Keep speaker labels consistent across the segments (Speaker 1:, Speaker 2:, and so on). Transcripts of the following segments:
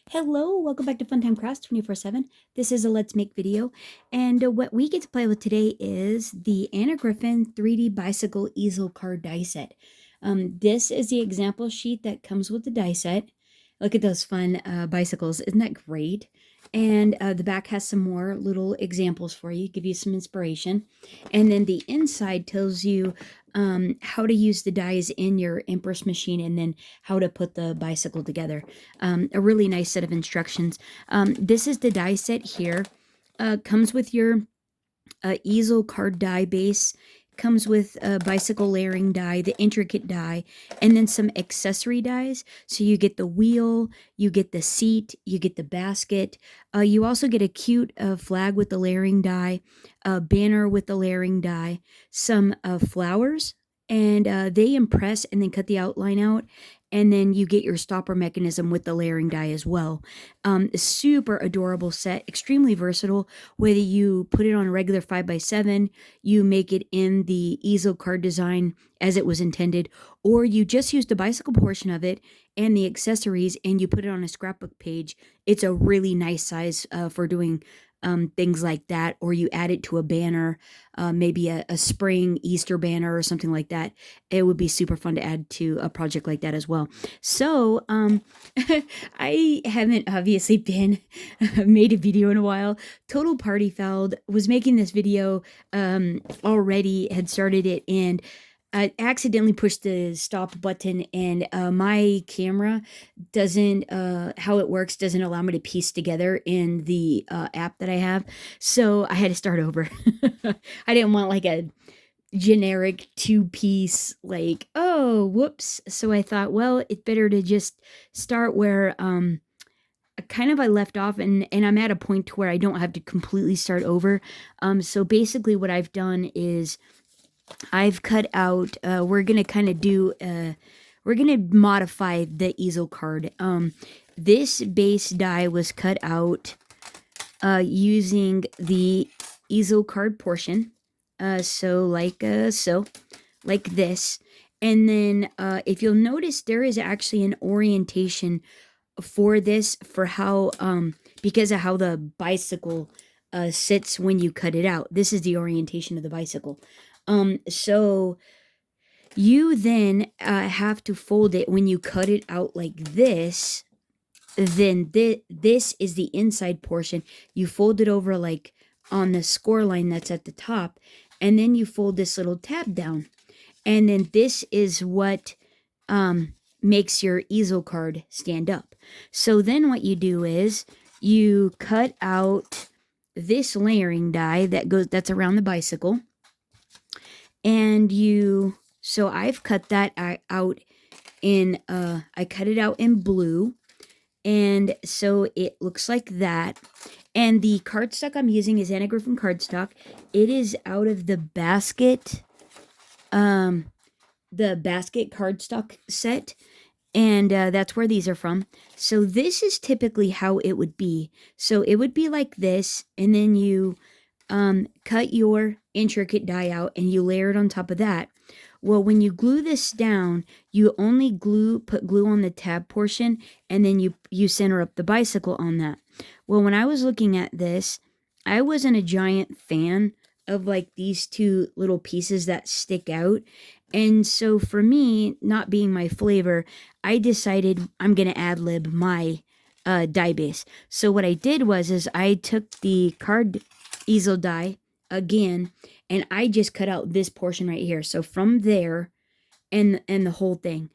Speaker 1: Hello, welcome back to Funtime Crafts 24/7. This is a Let's Make video, and what we get to play with today is the Anna Griffin 3D Bicycle Easel Card die set. This is the example sheet that comes with the die set. Look at those fun bicycles. Isn't that great? And the back has some more little examples for you, give you some inspiration. And then the inside tells you how to use the dies in your Empress machine and then how to put the bicycle together. A really nice set of instructions. This is the die set here. Comes with your easel card die base, comes with a bicycle layering die, the intricate die, and then some accessory dies. So you get the wheel, you get the seat, you get the basket. You also get a cute flag with the layering die, a banner with the layering die, some flowers, and they impress and then cut the outline out. And then you get your stopper mechanism with the layering die as well. Super adorable set, extremely versatile. Whether you put it on a regular 5x7, you make it in the easel card design as it was intended, or you just use the bicycle portion of it and the accessories and you put it on a scrapbook page. It's a really nice size for doing things like that, or you add it to a banner, maybe a spring Easter banner or something like that. It would be super fun to add to a project like that as well. So I haven't obviously been made a video in a while. Total party fouled. Was making this video already, had started it, and I accidentally pushed the stop button, and my camera doesn't, how it works doesn't allow me to piece together in the app that I have. So I had to start over. I didn't want like a generic two-piece, like, oh, whoops. So I thought, well, it's better to just start where I left off, and I'm at a point to where I don't have to completely start over. So basically what I've done is I've cut out, we're going to kind of do, we're going to modify the easel card. This base die was cut out using the easel card portion. So like this. And then if you'll notice, there is actually an orientation for this, for how, because of how the bicycle sits when you cut it out. This is the orientation of the bicycle. So you then have to fold it when you cut it out like this. Then this is the inside portion. You fold it over like on the score line that's at the top, and then you fold this little tab down. And then this is what makes your easel card stand up. So then what you do is you cut out this layering die that's around the bicycle. And so I've cut that out in, I cut it out in blue. And so it looks like that. And the cardstock I'm using is Anna Griffin cardstock. It is out of the basket cardstock set. And that's where these are from. So this is typically how it would be. So it would be like this, and then you cut your intricate die out and you layer it on top of that. Well, when you glue this down, you only put glue on the tab portion, and then you center up the bicycle on that. Well, when I was looking at this, I wasn't a giant fan of like these two little pieces that stick out. And so for me, not being my flavor, I decided I'm going to ad-lib my die base. So what I did is I took the card easel die again, and I just cut out this portion right here. So from there and the whole thing.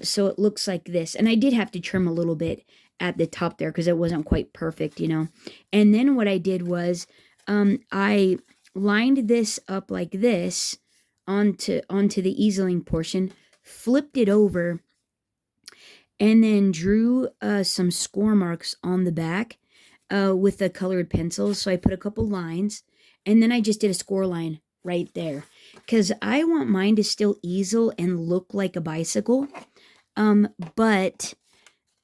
Speaker 1: So it looks like this. And I did have to trim a little bit at the top there because it wasn't quite perfect, you know. And then what I did was I lined this up like this onto the easeling portion, flipped it over, and then drew some score marks on the back with a colored pencil. So I put a couple lines, and then I just did a score line right there, because I want mine to still easel and look like a bicycle, but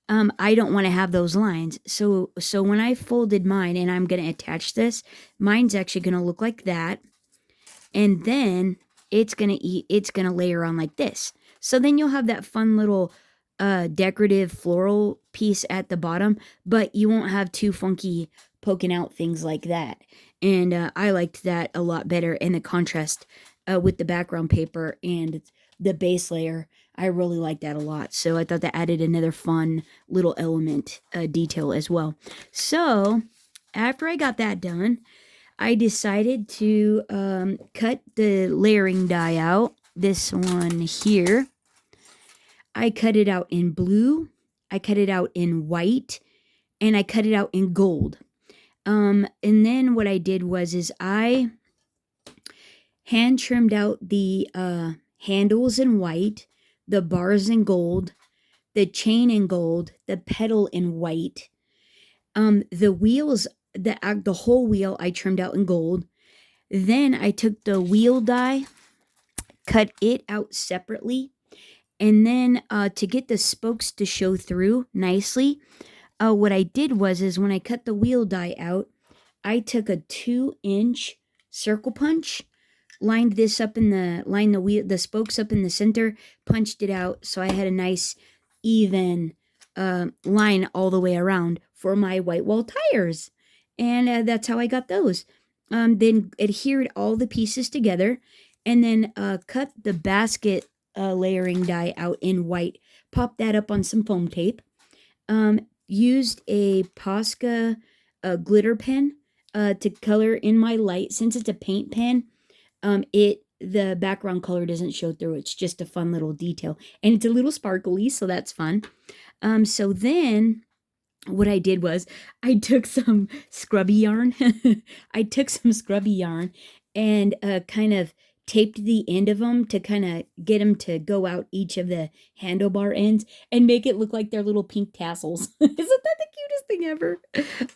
Speaker 1: I don't want to have those lines. So when I folded mine, and I'm going to attach this, mine's actually going to look like that, and then it's going to layer on like this. So then you'll have that fun little decorative floral piece at the bottom, but you won't have too funky poking out things like that. And I liked that a lot better, and the contrast with the background paper and the base layer, I really liked that a lot. So I thought that added another fun little element detail as well. So after I got that done, I decided to cut the layering die out. This one here, I cut it out in blue, I cut it out in white, and I cut it out in gold. And then what I did was I hand trimmed out the handles in white, the bars in gold, the chain in gold, the pedal in white. The wheels, the whole wheel I trimmed out in gold. Then I took the wheel die, cut it out separately, and then to get the spokes to show through nicely, what I did was when I cut the wheel die out, I took a 2-inch circle punch, lined the spokes up in the center, punched it out, so I had a nice even line all the way around for my white wall tires. And that's how I got those. Then adhered all the pieces together, and then cut the basket layering die out in white, popped that up on some foam tape, used a Posca glitter pen to color in my light. Since it's a paint pen, the background color doesn't show through. It's just a fun little detail, and it's a little sparkly, so that's fun. So then what I did was I took some scrubby yarn. I took some scrubby yarn and kind of taped the end of them to kind of get them to go out each of the handlebar ends and make it look like they're little pink tassels. Isn't that the cutest thing ever?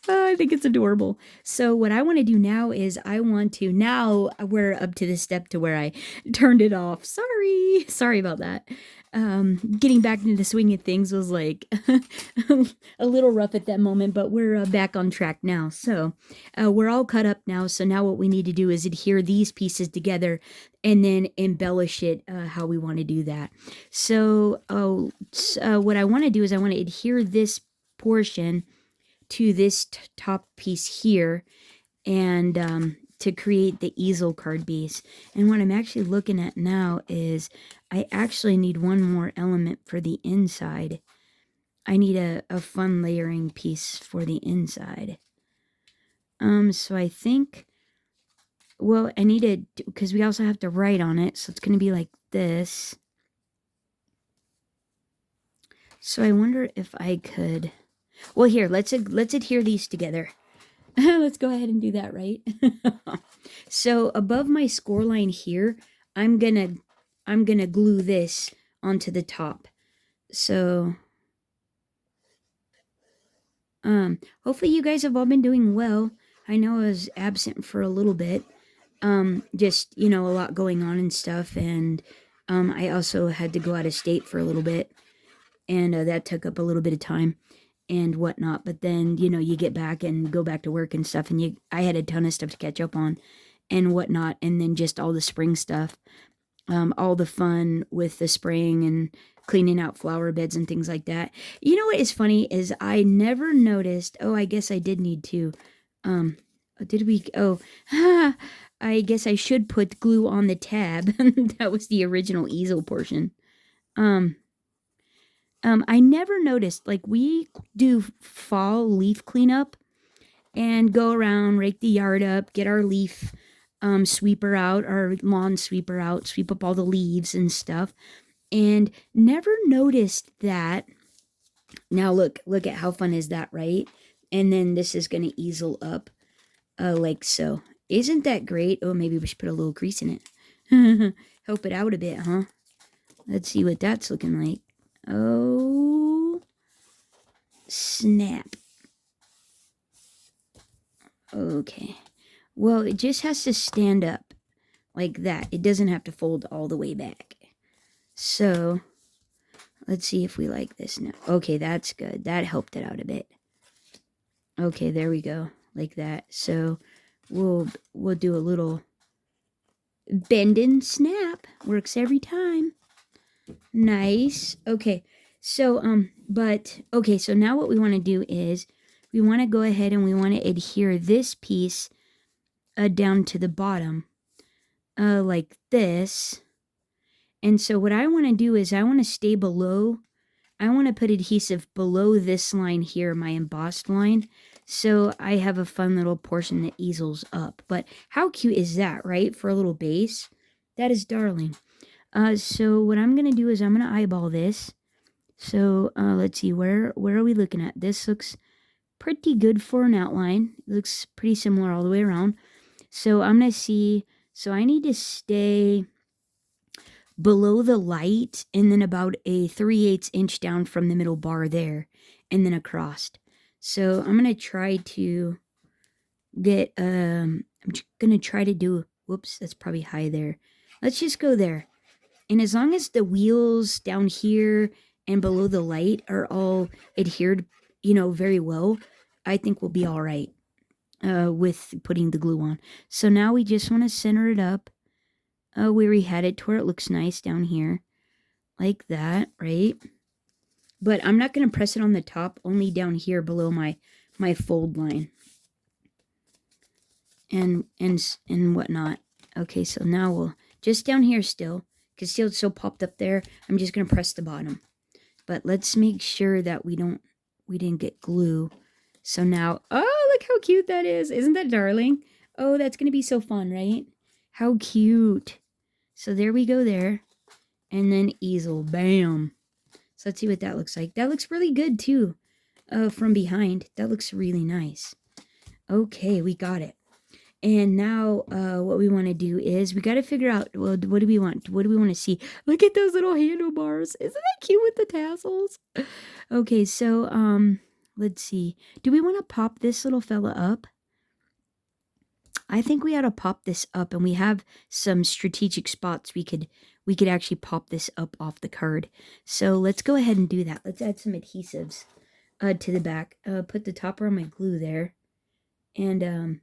Speaker 1: I think it's adorable. So what I want to do now is now we're up to the step to where I turned it off. Sorry about that. Getting back into the swing of things was like a little rough at that moment, but we're back on track now. So we're all cut up now. So now what we need to do is adhere these pieces together and then embellish it how we want to do that. So what I want to do is I want to adhere this portion to this top piece here, and to create the easel card base. And what I'm actually looking at now is I actually need one more element for the inside. I need a fun layering piece for the inside. So I think, well, I need to, because we also have to write on it, so it's going to be like this. So I wonder if I could, well, here, let's adhere these together. Let's go ahead and do that, right? So above my score line here, I'm gonna glue this onto the top. So hopefully you guys have all been doing well. I know I was absent for a little bit. Just, a lot going on and stuff, and I also had to go out of state for a little bit, and that took up a little bit of time and whatnot. But then, you get back and go back to work and stuff, and I had a ton of stuff to catch up on and whatnot, and then just all the spring stuff, all the fun with the spraying and cleaning out flower beds and things like that. You know what is funny is I never noticed, I guess I did need to, I guess I should put glue on the tab. That was the original easel portion. I never noticed, like, we do fall leaf cleanup and go around, rake the yard up, get our leaf sweeper out, our lawn sweeper out, sweep up all the leaves and stuff, and never noticed that. Now look at how fun is that, right? And then this is going to easel up like so. Isn't that great? Oh, maybe we should put a little grease in it. Help it out a bit, huh? Let's see what that's looking like. Oh, snap. Okay. Well, it just has to stand up like that. It doesn't have to fold all the way back. So, let's see if we like this now. Okay, that's good. That helped it out a bit. Okay, there we go. Like that. So, we'll do a little bend and snap. Works every time. Nice. Okay, So, but, okay, so now what we want to do is we want to go ahead and we want to adhere this piece down to the bottom, like this. And so what I want to do is I want to stay below, I want to put adhesive below this line here, my embossed line. So I have a fun little portion that easels up. But how cute is that, right? For a little base. That is darling. So what I'm going to do is I'm going to eyeball this. So let's see, where are we looking at? This looks pretty good for an outline. It looks pretty similar all the way around. So I'm going to see, so I need to stay below the light and then about a 3/8 inch down from the middle bar there and then across. So I'm going to try to get, I'm going to try to do, whoops, that's probably high there. Let's just go there. And as long as the wheels down here and below the light are all adhered, very well, I think we'll be all right with putting the glue on. So now we just want to center it up where we had it to where it looks nice down here. Like that, right? But I'm not going to press it on the top, only down here below my fold line. And whatnot. Okay, so now we'll, just down here still, because still it's so popped up there, I'm just going to press the bottom. But let's make sure that we didn't get glue. So now, oh, look how cute that is. Isn't that darling? Oh, that's going to be so fun, right? How cute. So there we go there. And then easel, bam. So let's see what that looks like. That looks really good too, from behind. That looks really nice. Okay, we got it. And now what we want to do is we got to figure out, well, what do we want? What do we want to see? Look at those little handlebars. Isn't that cute with the tassels? Okay, so let's see. Do we want to pop this little fella up? I think we ought to pop this up, and we have some strategic spots we could actually pop this up off the card. So let's go ahead and do that. Let's add some adhesives to the back. Put the topper on my glue there. And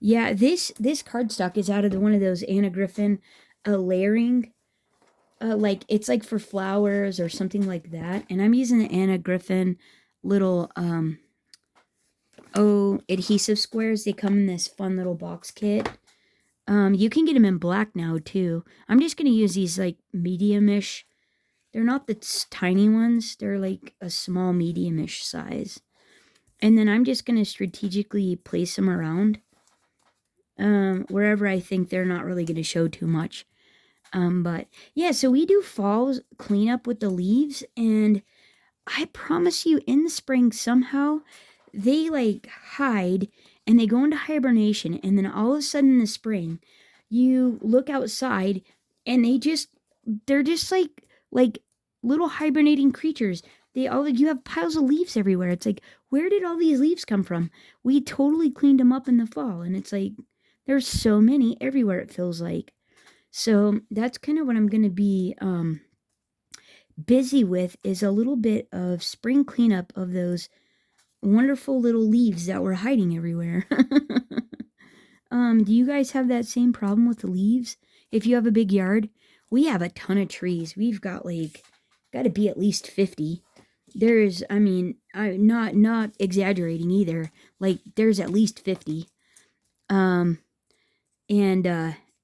Speaker 1: yeah, this cardstock is out of one of those Anna Griffin layering. Like it's like for flowers or something like that. And I'm using the Anna Griffin little adhesive squares. They come in this fun little box kit. You can get them in black now too. I'm just gonna use these like medium-ish. They're not the tiny ones. They're like a small medium-ish size. And then I'm just gonna strategically place them around wherever I think they're not really gonna show too much. But yeah, so we do fall cleanup with the leaves, and I promise you, in the spring somehow they like hide and they go into hibernation, and then all of a sudden in the spring you look outside and they're just like little hibernating creatures. You have piles of leaves everywhere. It's like, where did all these leaves come from? We totally cleaned them up in the fall, and it's like there's so many everywhere, it feels like. So that's kind of what I'm going to be busy with, is a little bit of spring cleanup of those wonderful little leaves that were hiding everywhere. Do you guys have that same problem with the leaves? If you have a big yard, we have a ton of trees. We've got got to be at least 50. There's, I mean, I'm not exaggerating either. Like there's at least 50.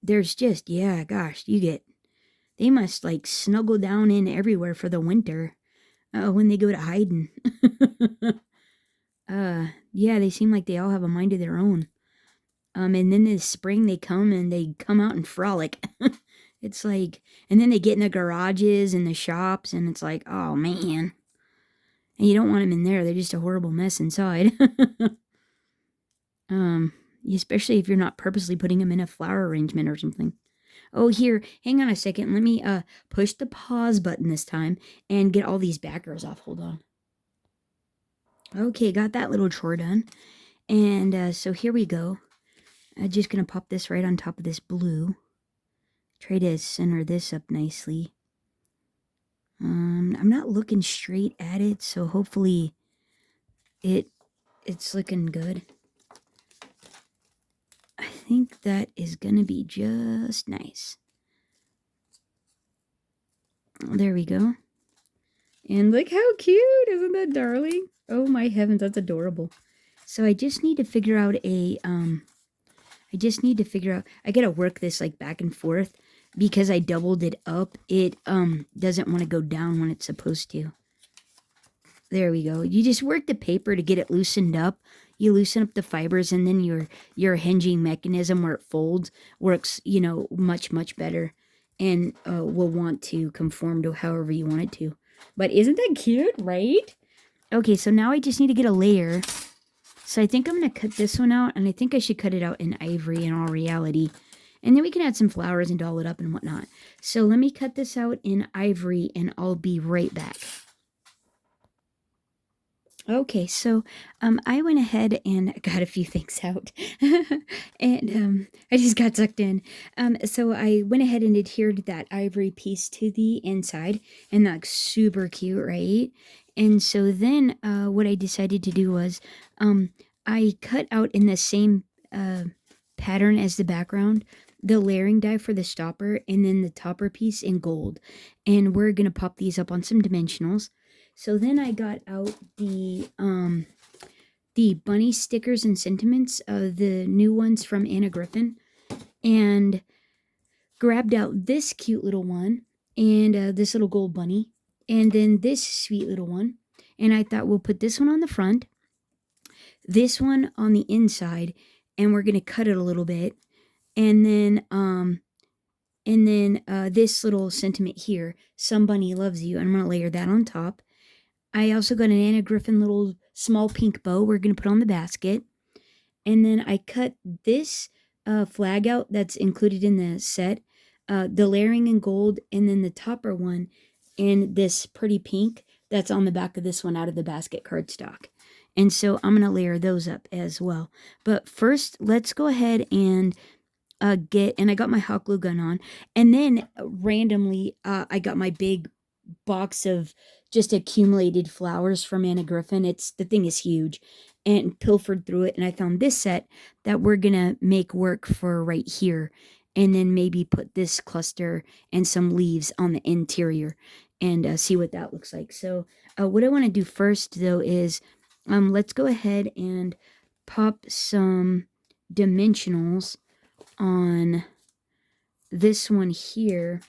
Speaker 1: There's just, yeah, gosh, they must like snuggle down in everywhere for the winter when they go to hiding. Yeah, they seem like they all have a mind of their own. And then this spring they come out and frolic. It's like, and then they get in the garages and the shops, and it's like, oh man. And you don't want them in there. They're just a horrible mess inside. Especially if you're not purposely putting them in a flower arrangement or something. Oh, here, hang on a second. Let me push the pause button this time and get all these backers off. Hold on. Okay, got that little chore done. And so here we go. I'm just going to pop this right on top of this blue. Try to center this up nicely. I'm not looking straight at it, so hopefully it's looking good. I think that is going to be just nice. There we go. And look how cute. Isn't that darling? Oh my heavens, that's adorable. So I just need to figure out I gotta work this like back and forth because I doubled it up. It doesn't want to go down when it's supposed to. There we go. You just work the paper to get it loosened up. You loosen up the fibers, and then your hinging mechanism where it folds works, much better, and will want to conform to however you want it to. But isn't that cute, right? Okay, so now I just need to get a layer. So I think I'm going to cut this one out, and I think I should cut it out in ivory in all reality. And then we can add some flowers and doll it up and whatnot. So let me cut this out in ivory, and I'll be right back. Okay, so I went ahead and got a few things out, and I just got sucked in. So I went ahead and adhered that ivory piece to the inside, and that looks super cute, right? And so then what I decided to do was I cut out in the same pattern as the background, the layering die for the stopper, and then the topper piece in gold. And we're going to pop these up on some dimensionals. So then I got out the bunny stickers and sentiments, the new ones from Anna Griffin, and grabbed out this cute little one and this little gold bunny, and then this sweet little one. And I thought we'll put this one on the front, this one on the inside, and we're gonna cut it a little bit, and then this little sentiment here, "Somebody loves you," I'm gonna layer that on top. I also got an Anna Griffin little small pink bow we're going to put on the basket. And then I cut this flag out that's included in the set, the layering in gold, and then the topper one in this pretty pink that's on the back of this one out of the basket cardstock. And so I'm going to layer those up as well. But first, let's go ahead and and I got my hot glue gun on. And then randomly, I got my big box of just accumulated flowers from Anna Griffin. The thing is huge, and pilfered through it, and I found this set that we're gonna make work for right here, and then maybe put this cluster and some leaves on the interior and see what that looks like. So what I want to do first though is let's go ahead and pop some dimensionals on this one here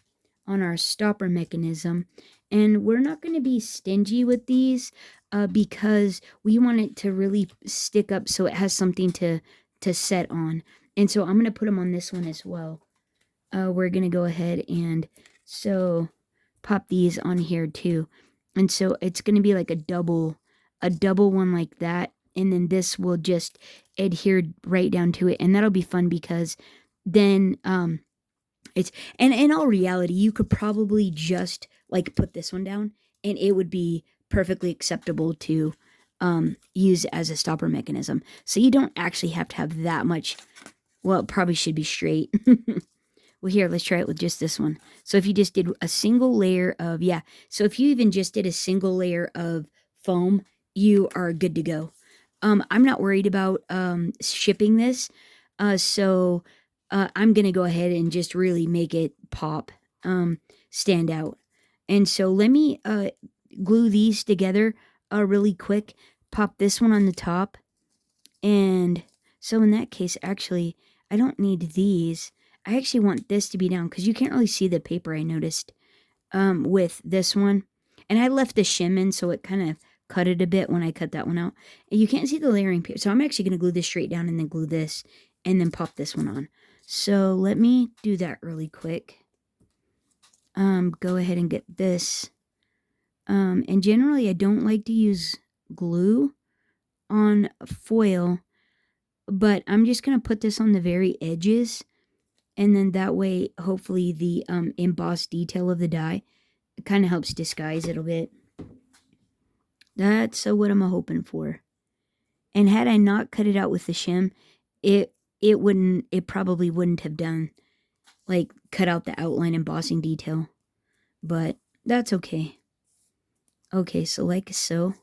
Speaker 1: on our stopper mechanism. And we're not going to be stingy with these because we want it to really stick up so it has something to set on. And so I'm going to put them on this one as well. We're going to go ahead and so pop these on here too. And so it's going to be like a double one like that. And then this will just adhere right down to it. And that'll be fun because then and in all reality, you could probably just like put this one down and it would be perfectly acceptable to use as a stopper mechanism. So you don't actually have to have that much. Well, it probably should be straight. Well, here, let's try it with just this one. So if you just did a single layer of, so if you even just did a single layer of foam, you are good to go. I'm not worried about shipping this. So I'm going to go ahead and just really make it pop, stand out. And so let me glue these together really quick. Pop this one on the top. And so in that case, actually, I don't need these. I actually want this to be down because you can't really see the paper, I noticed, with this one. And I left the shim in, so it kind of cut it a bit when I cut that one out. And you can't see the layering paper. So I'm actually going to glue this straight down and then glue this and then pop this one on. So let me do that really quick. Go ahead and get this. And generally I don't like to use glue on foil, but I'm just going to put this on the very edges. And then that way, hopefully the embossed detail of the die kind of helps disguise it a bit. That's what I'm hoping for. And had I not cut it out with the shim, it probably wouldn't have done, like, cut out the outline embossing detail. But that's okay. Okay, so like so.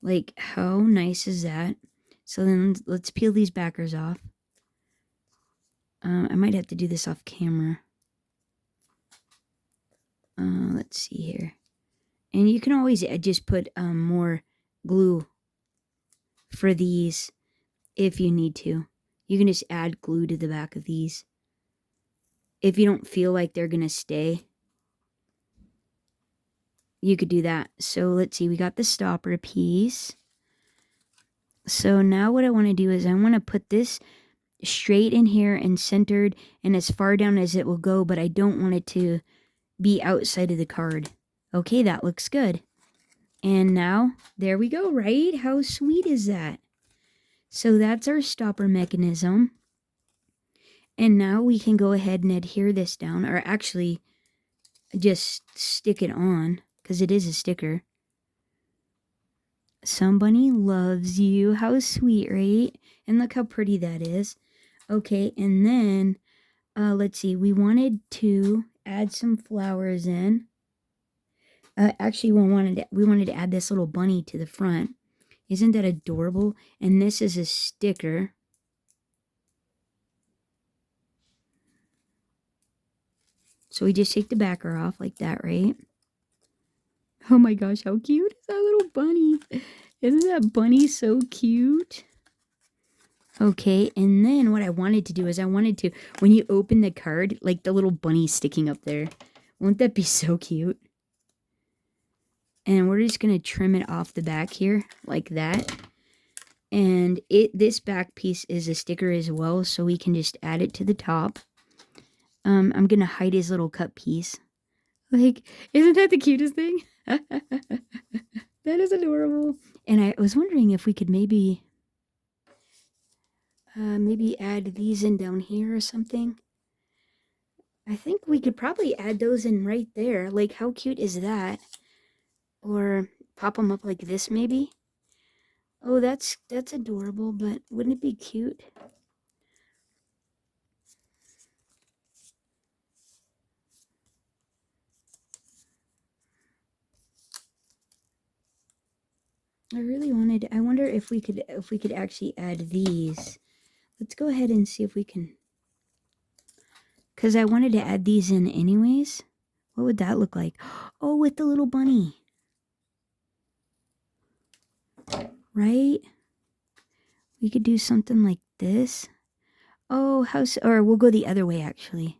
Speaker 1: Like, how nice is that? So then let's peel these backers off. I might have to do this off camera. Let's see here. And you can always just put more glue for these if you need to. You can just add glue to the back of these if you don't feel like they're going to stay. You could do that. So let's see, we got the stopper piece. So now what I want to do is I want to put this straight in here and centered and as far down as it will go, but I don't want it to be outside of the card. Okay, that looks good. And now, there we go, right? How sweet is that? So that's our stopper mechanism. And now we can go ahead and adhere this down, or actually just stick it on, because it is a sticker. Somebody loves you. How sweet, right? And look how pretty that is. Okay, and then, let's see, we wanted to add some flowers in. Actually, we wanted to add this little bunny to the front. Isn't that adorable? And this is a sticker. So we just take the backer off like that, right? Oh my gosh, how cute is that little bunny? Isn't that bunny so cute? Okay, and then what I wanted to do is when you open the card, like the little bunny sticking up there. Won't that be so cute? And we're just going to trim it off the back here, like that. And this back piece is a sticker as well, so we can just add it to the top. I'm going to hide his little cut piece. Like, isn't that the cutest thing? That is adorable. And I was wondering if we could maybe add these in down here or something. I think we could probably add those in right there. Like, how cute is that? Or pop them up like this, maybe? Oh, that's adorable, but wouldn't it be cute? I wonder if we could actually add these. Let's go ahead and see if we can. Because I wanted to add these in anyways. What would that look like? Oh, with the little bunny. Right? We could do something like this. Oh, or we'll go the other way actually.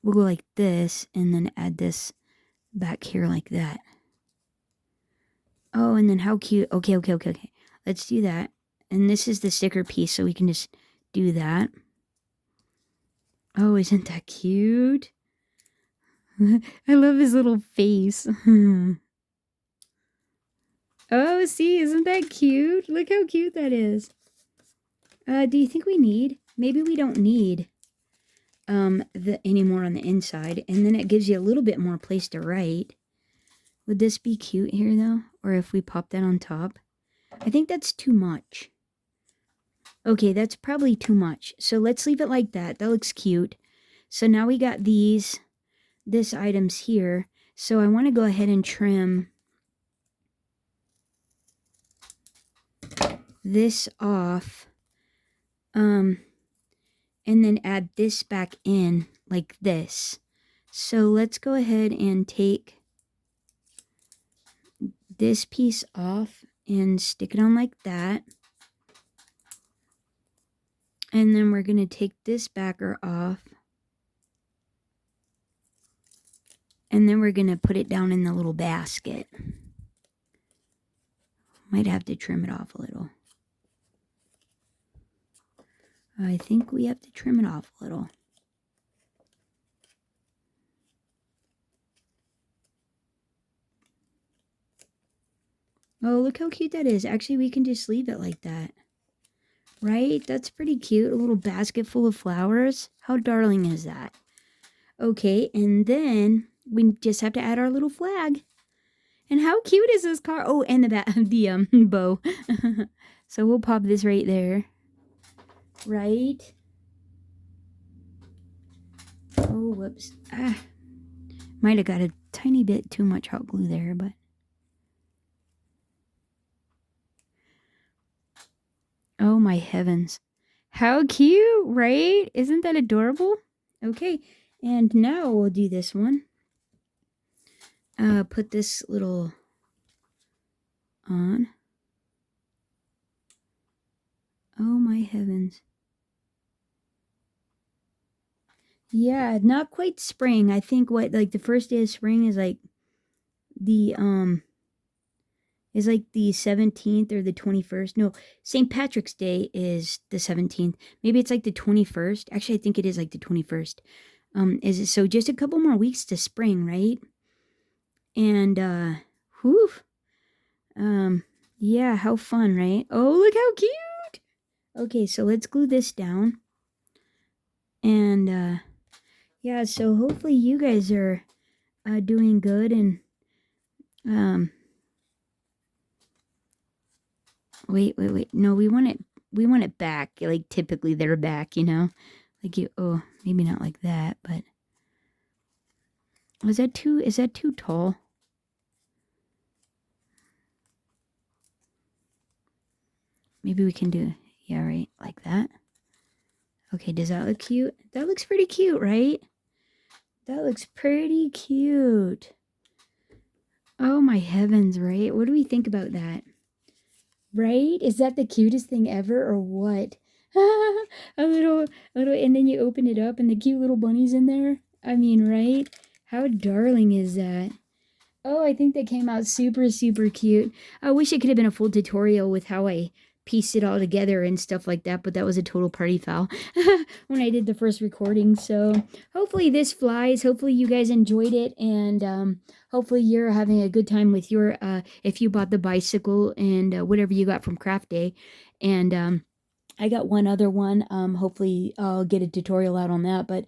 Speaker 1: We'll go like this and then add this back here like that. Oh, and then how cute. Okay. Let's do that. And this is the sticker piece, so we can just do that. Oh, isn't that cute? I love his little face. Oh, see, isn't that cute? Look how cute that is. Do you think we need? Maybe we don't need any more on the inside, and then it gives you a little bit more place to write. Would this be cute here though? Or if we pop that on top? I think that's too much. Okay, that's probably too much. So let's leave it like that. That looks cute. So now we got this items here. So I want to go ahead and trim this off. And then add this back in like this. So let's go ahead and take this piece off and stick it on like that. And then we're going to take this backer off. And then we're going to put it down in the little basket. Might have to trim it off a little. I think we have to trim it off a little. Oh, look how cute that is. Actually, we can just leave it like that. Right? That's pretty cute. A little basket full of flowers. How darling is that? Okay, and then we just have to add our little flag. And how cute is this car? Oh, and the bow. So we'll pop this right there. Right? Oh, whoops. Might have got a tiny bit too much hot glue there, but. Oh my heavens. How cute, right? Isn't that adorable? Okay, and now we'll do this one. put this little on. Oh my heavens. Yeah, not quite spring. I think what like the first day of spring is like the 17th or the 21st. No, St. Patrick's Day is the 17th. Maybe it's like the 21st. Actually, I think it is like the 21st. Is it so just a couple more weeks to spring, right? And whew. Yeah, how fun, right? Oh, look how cute. Okay, so let's glue this down. And yeah, so hopefully you guys are doing good. And wait. No, we want it back. Like typically they're back, you know? Like maybe not like that, but is that too tall? Maybe we can do, yeah, right, like that. Okay, does that look cute? That looks pretty cute, right? That looks pretty cute. Oh my heavens, right? What do we think about that? Right? Is that the cutest thing ever or what? a little, and then you open it up and the cute little bunny's in there. I mean, right? How darling is that? Oh, I think that came out super, super cute. I wish it could have been a full tutorial with how I pieced it all together and stuff like that, but that was a total party foul when I did the first recording. So hopefully this flies. Hopefully you guys enjoyed it, and hopefully you're having a good time with your, if you bought the bicycle and whatever you got from Craft Day. And I got one other one. Hopefully I'll get a tutorial out on that, but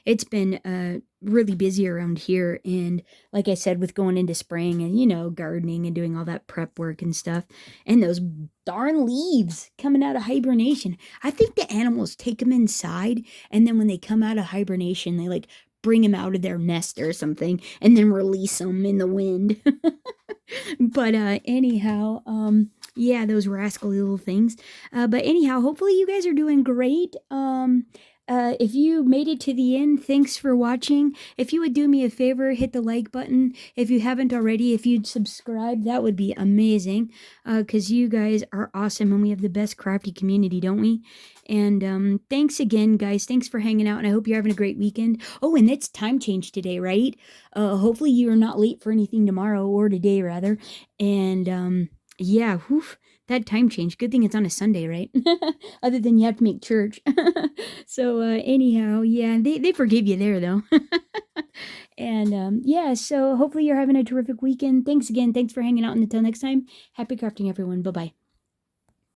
Speaker 1: it's been really busy around here, and like I said, with going into spring and gardening and doing all that prep work and stuff, and those darn leaves coming out of hibernation. I think the animals take them inside, and then when they come out of hibernation, they like bring them out of their nest or something and then release them in the wind. But anyhow, yeah, those rascally little things. But anyhow, hopefully you guys are doing great. If you made it to the end, thanks for watching. If you would do me a favor, hit the like button. If you haven't already, if you'd subscribe, that would be amazing. Because you guys are awesome and we have the best crafty community, don't we? And thanks again, guys. Thanks for hanging out, and I hope you're having a great weekend. Oh, and it's time change today, right? Hopefully you're not late for anything tomorrow, or today rather. And yeah, whew, that time change. Good thing it's on a Sunday, right? Other than you have to make church. So anyhow, yeah, they forgive you there though. And yeah, so hopefully you're having a terrific weekend. Thanks again. Thanks for hanging out, and until next time, happy crafting, everyone. Bye bye.